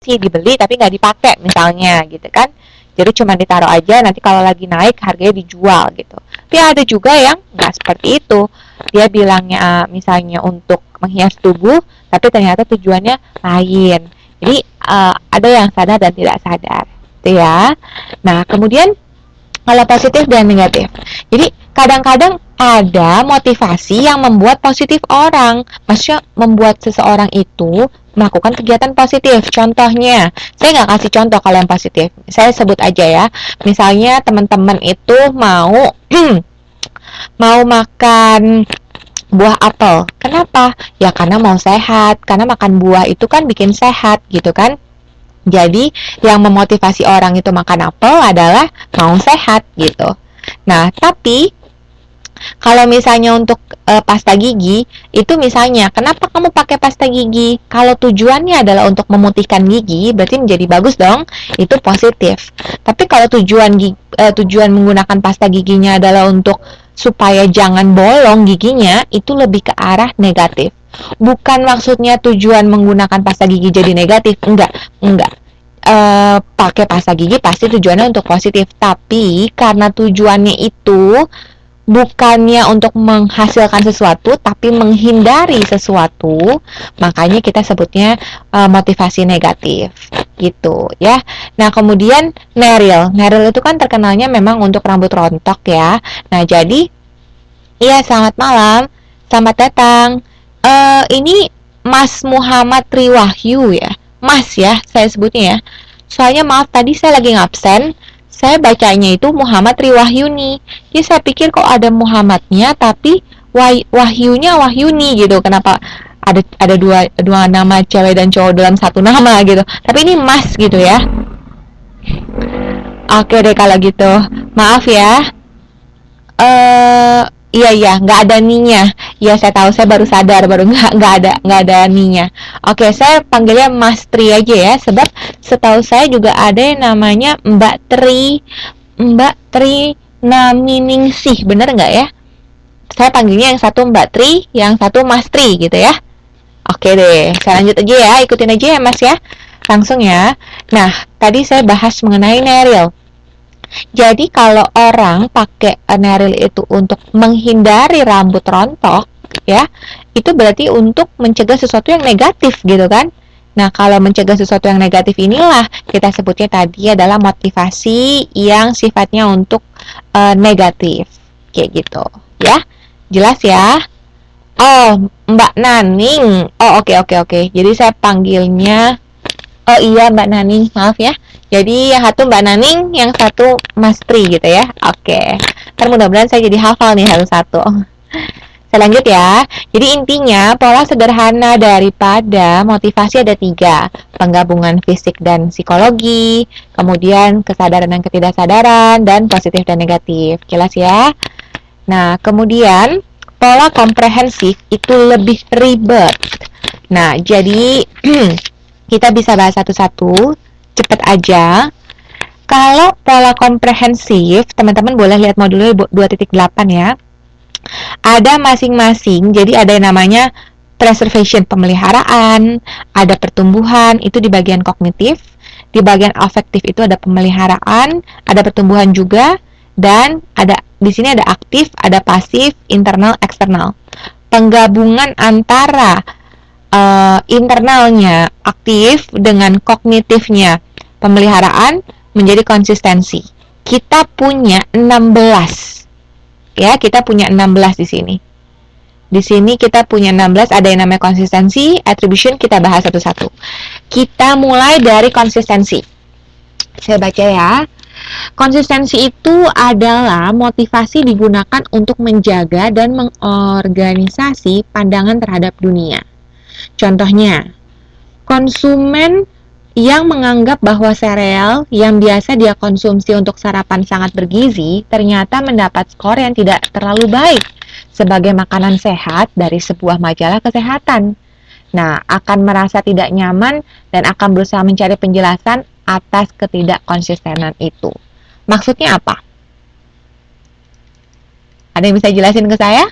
sih dibeli tapi nggak dipakai misalnya gitu kan. Jadi cuma ditaruh aja, nanti kalau lagi naik harganya dijual gitu. Tapi ada juga yang nggak seperti itu. Dia bilangnya misalnya untuk menghias tubuh, tapi ternyata tujuannya lain. Jadi ada yang sadar dan tidak sadar, gitu ya. Nah, kemudian kalau positif dan negatif. Jadi kadang-kadang ada motivasi yang membuat positif orang. Maksudnya membuat seseorang itu melakukan kegiatan positif. Contohnya, saya nggak kasih contoh kalau yang positif. Saya sebut aja ya. Misalnya teman-teman itu mau mau makan buah apel. Kenapa? Ya karena mau sehat. Karena makan buah itu kan bikin sehat gitu kan. Jadi yang memotivasi orang itu makan apel adalah mau sehat gitu. Nah, tapi kalau misalnya untuk pasta gigi, itu misalnya kenapa kamu pakai pasta gigi? Kalau tujuannya adalah untuk memutihkan gigi, berarti menjadi bagus dong. Itu positif. Tapi kalau tujuan menggunakan pasta giginya adalah untuk supaya jangan bolong giginya, itu lebih ke arah negatif. Bukan maksudnya tujuan menggunakan pasta gigi jadi negatif, enggak. Pakai pasta gigi pasti tujuannya untuk positif, tapi karena tujuannya itu bukannya untuk menghasilkan sesuatu tapi menghindari sesuatu, makanya kita sebutnya motivasi negatif gitu ya. Nah, kemudian Neril itu kan terkenalnya memang untuk rambut rontok ya. Nah, jadi iya, selamat malam, selamat datang. Ini Mas Muhammad Triwahyu ya, Mas ya, saya sebutnya ya. Soalnya maaf tadi saya lagi ngabsen, saya bacanya itu Muhammad Triwahyuni. Jadi saya pikir kok ada Muhammadnya, tapi Wahyunya Wahyuni gitu. Kenapa ada dua nama cewek dan cowok dalam satu nama gitu? Tapi ini Mas gitu ya. Oke deh kalau gitu, maaf ya. Iya, nggak ada ninya. Iya, saya tahu, saya baru sadar, baru nggak ada ninya. Oke, saya panggilnya Mas Tri aja ya, sebab setahu saya juga ada yang namanya Mbak Tri Naminingsih, bener nggak ya? Saya panggilnya yang satu Mbak Tri, yang satu Mas Tri gitu ya. Oke deh, saya lanjut aja ya, ikutin aja ya Mas ya, langsung ya. Nah, tadi saya bahas mengenai Neril. Jadi kalau orang pakai Neril itu untuk menghindari rambut rontok, ya, itu berarti untuk mencegah sesuatu yang negatif gitu kan. Nah, kalau mencegah sesuatu yang negatif inilah kita sebutnya tadi adalah motivasi yang sifatnya untuk negatif, kayak gitu, ya. Jelas ya? Oh, Mbak Naning. Oh, oke. Jadi saya panggilnya, oh iya Mbak Naning, maaf ya. Jadi yang satu Mbak Naning, yang satu Mas Tri gitu ya. Oke. Ntar mudah-mudahan saya jadi hafal nih satu-satu. Saya lanjut ya. Jadi intinya pola sederhana daripada motivasi ada 3. Penggabungan fisik dan psikologi, kemudian kesadaran dan ketidaksadaran, dan positif dan negatif. Jelas ya? Nah, kemudian pola komprehensif itu lebih ribet. Nah, jadi kita bisa bahas satu-satu, cepet aja. Kalau pola komprehensif, teman-teman boleh lihat modulnya 2.8 ya. Ada masing-masing, jadi ada yang namanya preservation, pemeliharaan, ada pertumbuhan, itu di bagian kognitif, di bagian afektif itu ada pemeliharaan, ada pertumbuhan juga, dan ada di sini ada aktif, ada pasif, internal, eksternal. Penggabungan antara internalnya aktif dengan kognitifnya pemeliharaan menjadi konsistensi. Kita punya 16. Ya, kita punya 16 di sini. Di sini kita punya 16, ada yang namanya konsistensi, attribution, kita bahas satu-satu. Kita mulai dari konsistensi. Saya baca ya. Konsistensi itu adalah motivasi digunakan untuk menjaga dan mengorganisasi pandangan terhadap dunia. Contohnya, konsumen yang menganggap bahwa sereal yang biasa dia konsumsi untuk sarapan sangat bergizi ternyata mendapat skor yang tidak terlalu baik sebagai makanan sehat dari sebuah majalah kesehatan. Nah, akan merasa tidak nyaman dan akan berusaha mencari penjelasan atas ketidakkonsistenan itu. Maksudnya apa? Ada yang bisa jelasin ke saya?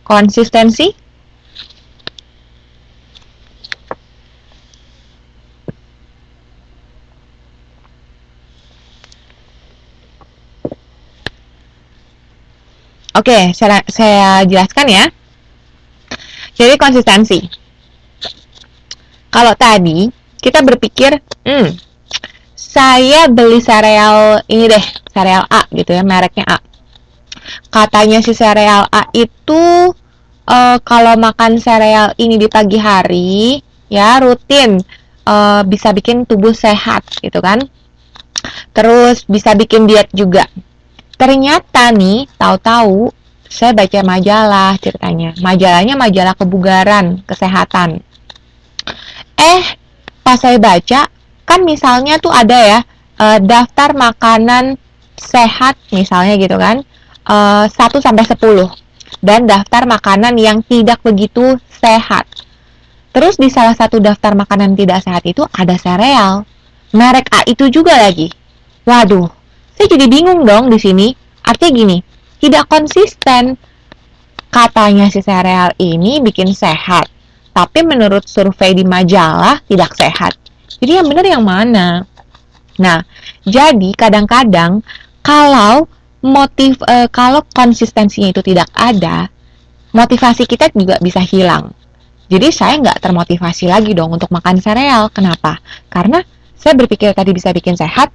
Konsistensi? Oke, saya jelaskan ya. Jadi konsistensi. Kalau tadi kita berpikir, saya beli sereal ini deh, sereal A gitu ya, mereknya A. Katanya si sereal A itu kalau makan sereal ini di pagi hari, ya rutin bisa bikin tubuh sehat gitu kan. Terus bisa bikin diet juga. Ternyata nih, tahu-tahu saya baca majalah ceritanya. Majalahnya majalah kebugaran, kesehatan. Pas saya baca, kan misalnya tuh ada ya, daftar makanan sehat misalnya gitu kan, 1 sampai 10. Dan daftar makanan yang tidak begitu sehat. Terus di salah satu daftar makanan tidak sehat itu ada sereal. Merek A itu juga lagi. Waduh, saya jadi bingung dong di sini. Artinya gini, tidak konsisten. Katanya si sereal ini bikin sehat, tapi menurut survei di majalah tidak sehat. Jadi yang benar yang mana? Nah, jadi kadang-kadang kalau kalau konsistensinya itu tidak ada, motivasi kita juga bisa hilang. Jadi saya nggak termotivasi lagi dong untuk makan sereal. Kenapa? Karena saya berpikir tadi bisa bikin sehat,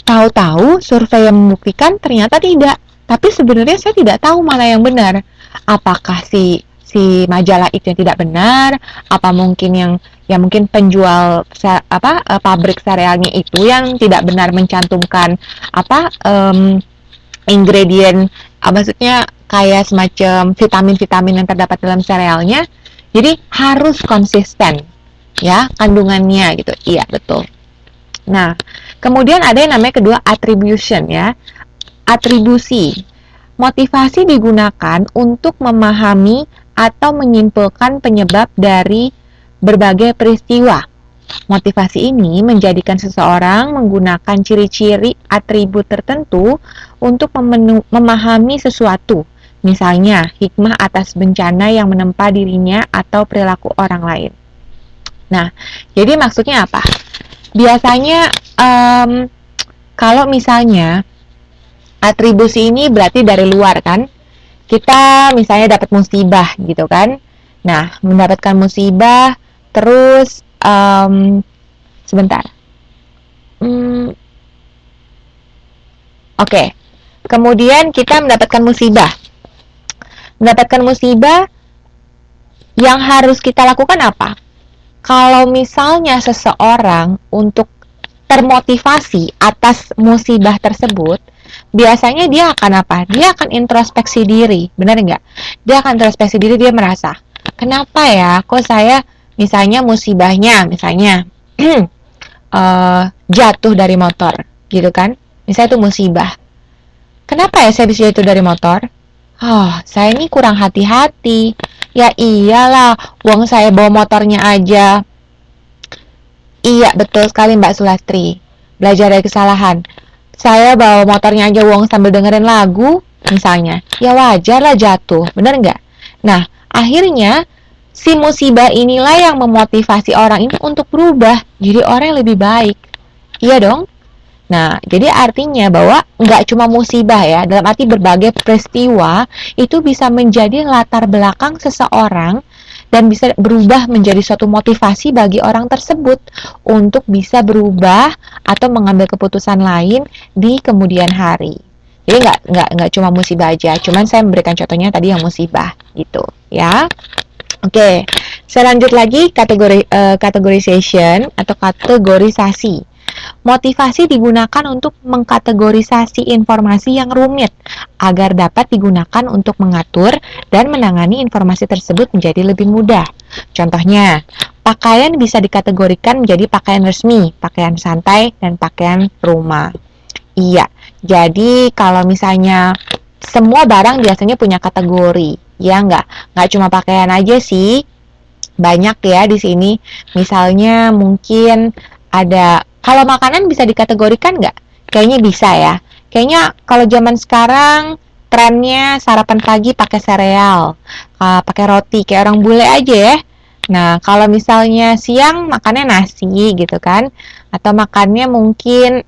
tahu-tahu survei yang membuktikan ternyata tidak. Tapi sebenarnya saya tidak tahu mana yang benar. Apakah si majalah itu yang tidak benar? Apa mungkin yang mungkin penjual pabrik serealnya itu yang tidak benar mencantumkan ingredient, maksudnya kayak semacam vitamin-vitamin yang terdapat dalam serealnya. Jadi harus konsisten ya kandungannya gitu. Iya, betul. Nah, kemudian ada yang namanya kedua attribution ya. Atribusi. Motivasi digunakan untuk memahami atau menyimpulkan penyebab dari berbagai peristiwa. Motivasi ini menjadikan seseorang menggunakan ciri-ciri atribut tertentu untuk memahami sesuatu. Misalnya, hikmah atas bencana yang menempa dirinya atau perilaku orang lain. Nah, jadi maksudnya apa? Biasanya kalau misalnya atribusi ini berarti dari luar kan, kita misalnya dapat musibah gitu kan. Nah, mendapatkan musibah, terus sebentar. Oke. Kemudian kita mendapatkan musibah. Mendapatkan musibah, yang harus kita lakukan apa? Kalau misalnya seseorang untuk termotivasi atas musibah tersebut, biasanya dia akan apa? Dia akan introspeksi diri, benar nggak? Dia akan introspeksi diri, dia merasa, kenapa ya, kok saya misalnya musibahnya, misalnya jatuh dari motor, gitu kan? Misalnya itu musibah. Kenapa ya saya bisa jatuh dari motor? Saya ini kurang hati-hati. Ya iyalah, uang saya bawa motornya aja. Iya, betul sekali Mbak Sulastri. Belajar dari kesalahan. Saya bawa motornya aja uang sambil dengerin lagu, misalnya. Ya wajar lah jatuh, bener nggak? Nah, akhirnya si musibah inilah yang memotivasi orang ini untuk berubah jadi orang yang lebih baik. Iya dong? Nah, jadi artinya bahwa nggak cuma musibah ya, dalam arti berbagai peristiwa itu bisa menjadi latar belakang seseorang dan bisa berubah menjadi suatu motivasi bagi orang tersebut untuk bisa berubah atau mengambil keputusan lain di kemudian hari. Jadi nggak cuma musibah aja, cuman saya memberikan contohnya tadi yang musibah gitu ya. Oke, saya lanjut lagi categorization atau kategorisasi. Motivasi digunakan untuk mengkategorisasi informasi yang rumit agar dapat digunakan untuk mengatur dan menangani informasi tersebut menjadi lebih mudah. Contohnya, pakaian bisa dikategorikan menjadi pakaian resmi, pakaian santai, dan pakaian rumah. Iya, jadi kalau misalnya semua barang biasanya punya kategori, ya nggak cuma pakaian aja sih, banyak ya di sini. Misalnya mungkin ada, kalau makanan bisa dikategorikan nggak? Kayaknya bisa ya. Kayaknya kalau zaman sekarang trennya sarapan pagi pakai sereal, pakai roti, kayak orang bule aja ya. Nah, kalau misalnya siang makannya nasi gitu kan, atau makannya mungkin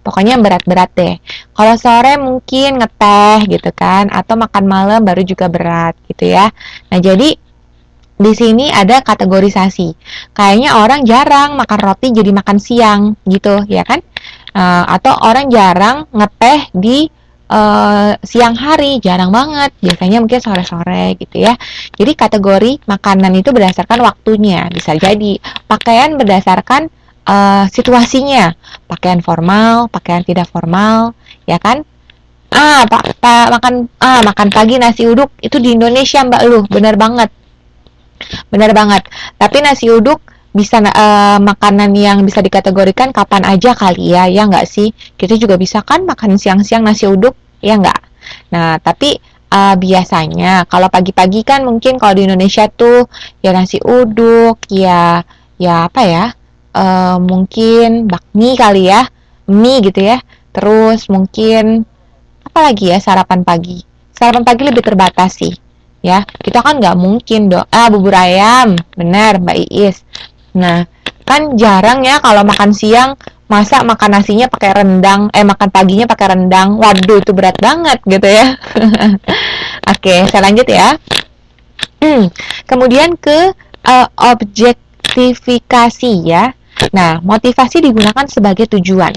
pokoknya berat-berat deh. Kalau sore mungkin ngeteh gitu kan, atau makan malam baru juga berat gitu ya. Nah, jadi di sini ada kategorisasi. Kayaknya orang jarang makan roti jadi makan siang gitu, ya kan? Atau orang jarang ngeteh di siang hari, jarang banget. Biasanya mungkin sore-sore gitu ya. Jadi kategori makanan itu berdasarkan waktunya. Bisa jadi pakaian berdasarkan situasinya. Pakaian formal, pakaian tidak formal, ya kan? Makan pagi nasi uduk itu di Indonesia Mbak Lu, bener banget. Benar banget. Tapi nasi uduk bisa makanan yang bisa dikategorikan kapan aja kali ya nggak sih? Kita juga bisa kan makan siang-siang nasi uduk, ya nggak? Nah, tapi biasanya kalau pagi-pagi kan mungkin kalau di Indonesia tuh ya nasi uduk, ya apa ya? Mungkin bakmi kali ya, mie gitu ya. Terus mungkin apa lagi ya sarapan pagi? Sarapan pagi lebih terbatas sih ya, kita kan nggak mungkin dong bubur ayam, benar Mbak Iis. Nah, kan jarang ya kalau makan siang masa makan nasinya pakai rendang, makan paginya pakai rendang, waduh itu berat banget gitu ya. Oke, saya lanjut ya. Kemudian ke objektifikasi ya. Nah, motivasi digunakan sebagai tujuan.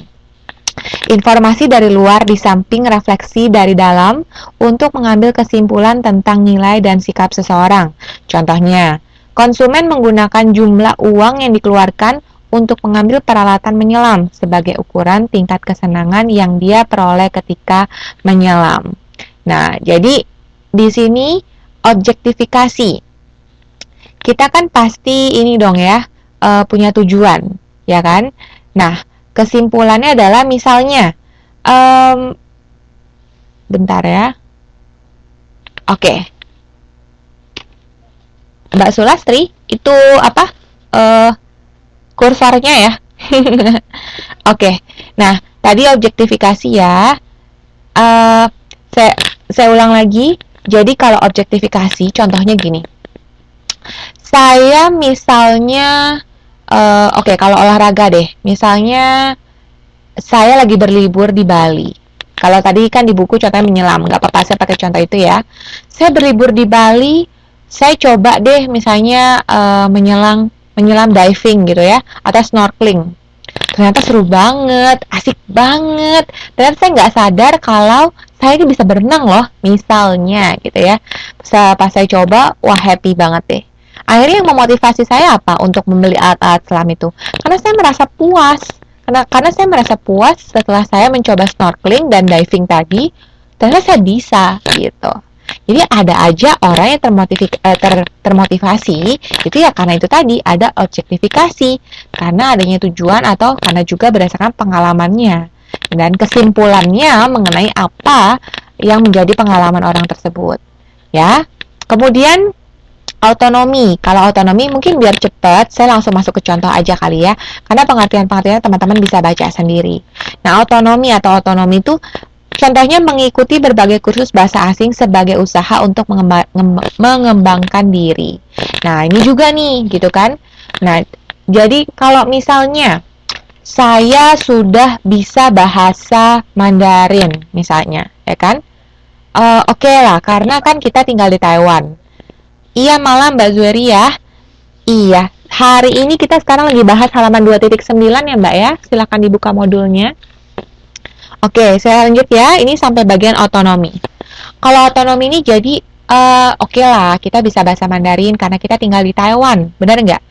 Informasi dari luar di samping refleksi dari dalam untuk mengambil kesimpulan tentang nilai dan sikap seseorang. Contohnya, konsumen menggunakan jumlah uang yang dikeluarkan untuk mengambil peralatan menyelam sebagai ukuran tingkat kesenangan yang dia peroleh ketika menyelam. Nah, jadi di sini objektifikasi. Kita kan pasti ini dong ya, punya tujuan, ya kan? Nah, kesimpulannya adalah misalnya, bentar ya. Oke, Mbak Sulastri, itu apa? Kursornya ya. Oke, nah tadi objektifikasi ya. Uh, saya ulang lagi. Jadi kalau objektifikasi, contohnya gini. Saya misalnya, oke, kalau olahraga deh. Misalnya saya lagi berlibur di Bali. Kalau tadi kan di buku contohnya menyelam, nggak apa-apa saya pakai contoh itu ya. Saya berlibur di Bali, saya coba deh misalnya menyelam diving gitu ya, atau snorkeling. Ternyata seru banget, asik banget. Ternyata saya nggak sadar kalau saya ini bisa berenang loh, misalnya gitu ya. Pas saya coba, wah happy banget deh. Akhirnya yang memotivasi saya apa untuk membeli alat-alat selam itu? Karena saya merasa puas. Karena saya merasa puas setelah saya mencoba snorkeling dan diving tadi, ternyata saya bisa gitu. Jadi ada aja orang yang termotivasi itu ya karena itu tadi ada objektifikasi, karena adanya tujuan atau karena juga berdasarkan pengalamannya dan kesimpulannya mengenai apa yang menjadi pengalaman orang tersebut. Ya. Kemudian autonomi. Kalau autonomi mungkin biar cepat, saya langsung masuk ke contoh aja kali ya. Karena pengertian-pengertiannya teman-teman bisa baca sendiri. Nah, autonomi itu contohnya mengikuti berbagai kursus bahasa asing sebagai usaha untuk mengembangkan diri. Nah, ini juga nih, gitu kan. Nah, jadi kalau misalnya saya sudah bisa bahasa Mandarin, misalnya, ya kan? Oke lah, karena kan kita tinggal di Taiwan. Iya, malam Mbak Zueria. Iya, hari ini kita sekarang lagi bahas halaman 2.9 ya Mbak ya. Silakan dibuka modulnya. Oke, saya lanjut ya. Ini sampai bagian otonomi. Kalau otonomi ini jadi oke lah, kita bisa bahasa Mandarin karena kita tinggal di Taiwan, benar nggak?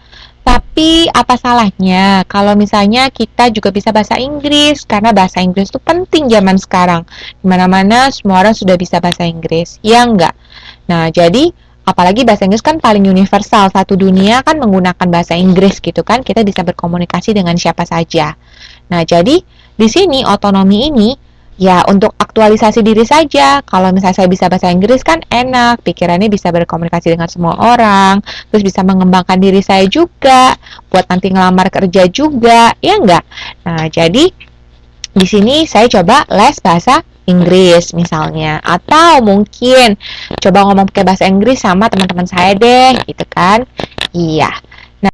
Tapi apa salahnya kalau misalnya kita juga bisa bahasa Inggris, karena bahasa Inggris itu penting zaman sekarang. Dimana-mana semua orang sudah bisa bahasa Inggris, ya nggak? Nah, jadi apalagi bahasa Inggris kan paling universal, satu dunia kan menggunakan bahasa Inggris gitu kan, kita bisa berkomunikasi dengan siapa saja. Nah, jadi di sini otonomi ini ya untuk aktualisasi diri saja. Kalau misalnya saya bisa bahasa Inggris kan enak, pikirannya bisa berkomunikasi dengan semua orang, terus bisa mengembangkan diri saya juga, buat nanti ngelamar kerja juga, ya enggak? Nah, jadi di sini saya coba les bahasa Inggris misalnya, atau mungkin coba ngomong pakai bahasa Inggris sama teman-teman saya deh, gitu kan. Iya.